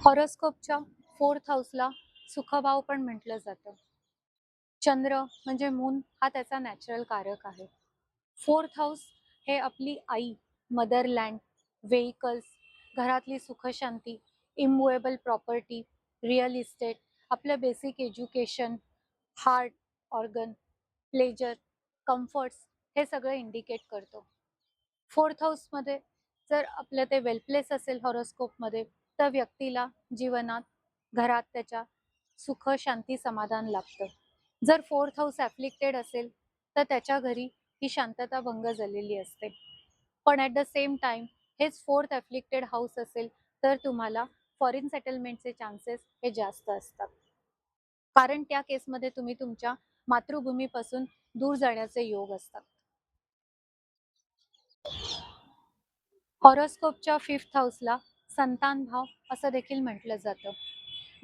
हॉरोस्कोपच्या fourth हाऊसला सुखभाव पण म्हटलं जातं. चंद्र म्हणजे मून हा त्याचा नॅचरल कारक आहे. फोर्थ हाऊस हे आपली आई, मदरलँड, व्हेइकल्स, घरातली सुखशांती, इमूवेबल प्रॉपर्टी, रिअल इस्टेट, आपलं basic education, heart, organ, pleasure, comforts हे सगळं इंडिकेट करतो. फोर्थ हाऊसमध्ये जर आपलं ते वेल प्लेस असेल हॉरोस्कोपमध्ये, तर व्यक्तीला जीवनात, घरात त्याच्या सुख, शांती, समाधान लाभतं. जर फोर्थ हाऊस ॲफ्लिक्टेड असेल, तर त्याच्या घरी ही शांतता भंग झालेली असते. पण ॲट द सेम टाईम हेच फोर्थ ॲफ्लिक्टेड हाऊस असेल, तर तुम्हाला फॉरेन सेटलमेंटचे चान्सेस हे जास्त असतात. कारण त्या केसमध्ये तुम्ही तुमच्या मातृभूमीपासून दूर जाण्याचे योग असतात. हॉरोस्कोपच्या फिफ्थ हाऊसला संतान भाव असं देखील म्हटलं जातं.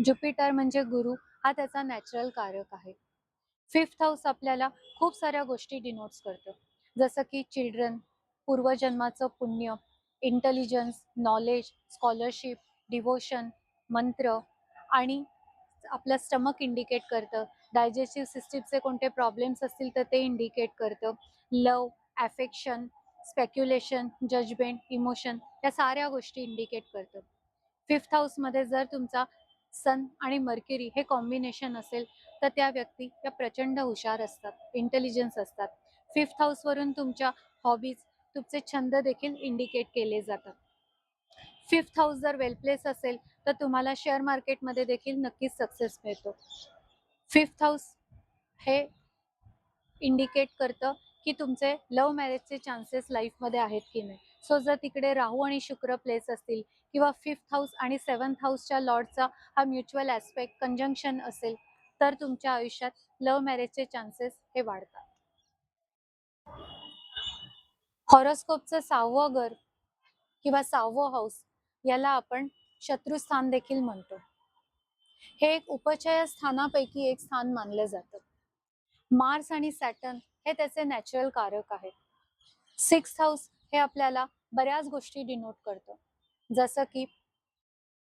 ज्युपिटर म्हणजे गुरु हा त्याचा नॅचरल कारक आहे. फिफ्थ हाऊस आपल्याला खूप साऱ्या गोष्टी डिनोट्स करतं, जसं की चिल्ड्रन, पूर्वजन्माचं पुण्य, इंटेलिजन्स, नॉलेज, स्कॉलरशिप, डिव्होशन, मंत्र आणि आपलं स्टमक इंडिकेट करतं. डायजेस्टिव्ह सिस्टीमचे कोणते प्रॉब्लेम्स असतील तर ते इंडिकेट करतं. लव, ॲफेक्शन, स्पेक्युलेशन, जजमेंट, इमोशन या साऱ्या गोष्टी इंडिकेट करतं. फिफ्थ हाऊसमध्ये जर तुमचा सन आणि मर्क्युरी हे कॉम्बिनेशन असेल, तर त्या व्यक्ती त्या प्रचंड हुशार असतात, इंटेलिजन्स असतात. फिफ्थ हाऊसवरून तुमच्या हॉबीज, तुमचे छंद देखील इंडिकेट केले जातात. फिफ्थ हाऊस जर वेल प्लेस असेल, तर तुम्हाला शेअर मार्केटमध्ये देखील नक्कीच सक्सेस मिळतो. फिफ्थ हाऊस हे इंडिकेट करतं की तुमचे लव्ह मॅरेजचे चान्सेस लाईफमध्ये आहेत की नाही. सो जर तिकडे राहू आणि शुक्र प्लेस असतील किंवा फिफ्थ हाऊस आणि सेवन्थ हाऊसच्या लॉर्डचा हा म्युच्युअल ॲस्पेक्ट कंजंक्शन असेल, तर तुमच्या आयुष्यात लव्ह मॅरेजचे चान्सेस हे वाढतात. हॉरोस्कोपचं 6वं घर किंवा 6वं हाऊस याला आपण शत्रुस्थान देखील म्हणतो. हे एक उपचय स्थानापैकी एक स्थान मानलं जातं. मार्स आणि सॅटर्न हे त्याचे नॅचरल कारक आहेत. सिक्स्थ हाऊस हे आपल्याला बऱ्याच गोष्टी डिनोट करतं, जसं की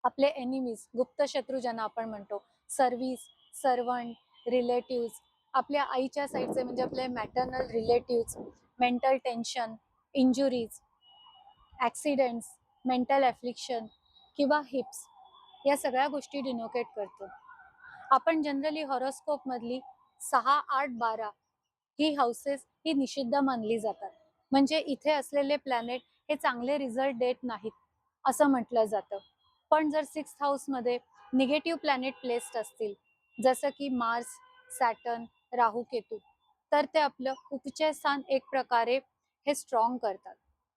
आपले एनिमीज, गुप्त शत्रू ज्यांना आपण म्हणतो, सर्व्हिस, सर्वंट, रिलेटिव्स, आपल्या आईच्या साईडचे म्हणजे आपले maternal relatives, mental tension, injuries, accidents, mental affliction किंवा हिप्स या सगळ्या गोष्टी डिनोकेट करतो. आपण जनरली हॉरोस्कोपमधली 6, 8, 12 ही हाऊसेस ही निषिद्ध मानली जातात. म्हणजे इथे असलेले प्लॅनेट हे चांगले रिझल्ट देत नाहीत असं म्हटलं जातं. पण जर सिक्स्थ हाऊसमध्ये निगेटिव्ह प्लॅनेट प्लेस्ड असतील, जसं की मार्स, सॅटर्न, राहू, केतू, तर ते आपलं उपचय स्थान एक प्रकारे हे स्ट्रॉंग करतात.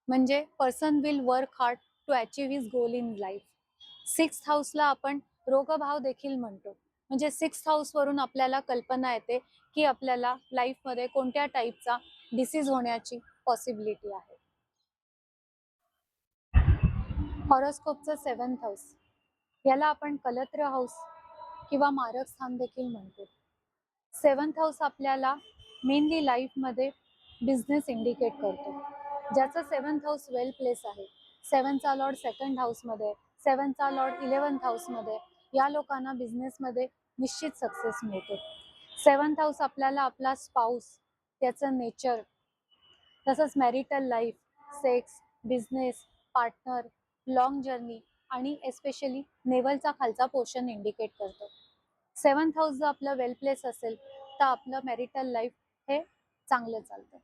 म्हणजे person will work hard to achieve his goal in life. Sixth हाऊसला आपण रोगभाव देखील म्हणतो. म्हणजे सिक्स्थ हाऊसवरून आपल्याला कल्पना येते की आपल्याला लाईफमध्ये कोणत्या टाईपचा डिसीज होण्याची पॉसिबिलिटी आहे. हॉरोस्कोपचं सेवन्थ हाऊस याला आपण कलत्र हाऊस किंवा मारक स्थान देखील म्हणतो. सेवन्थ हाऊस आपल्याला मेनली लाईफमध्ये बिझनेस इंडिकेट करतो. ज्याचं सेवन्थ हाऊस वेल प्लेस आहे, सेवनचा लॉर्ड सेकंड हाऊसमध्ये, सेवनचा लॉर्ड 11th हाऊसमध्ये, या लोकांना बिझनेसमध्ये निश्चित सक्सेस मिळतो. सेवन्थ हाऊस आपल्याला आपला स्पाऊस, त्याचं नेचर, तसंच marital life, sex, business, partner, long journey आणि एस्पेशली नेवलचा खालचा पोर्शन इंडिकेट करतो. सेवन्थ हाऊस जर आपलं वेल प्लेस असेल, तर आपलं मॅरिटल लाईफ हे चांगलं चालतं.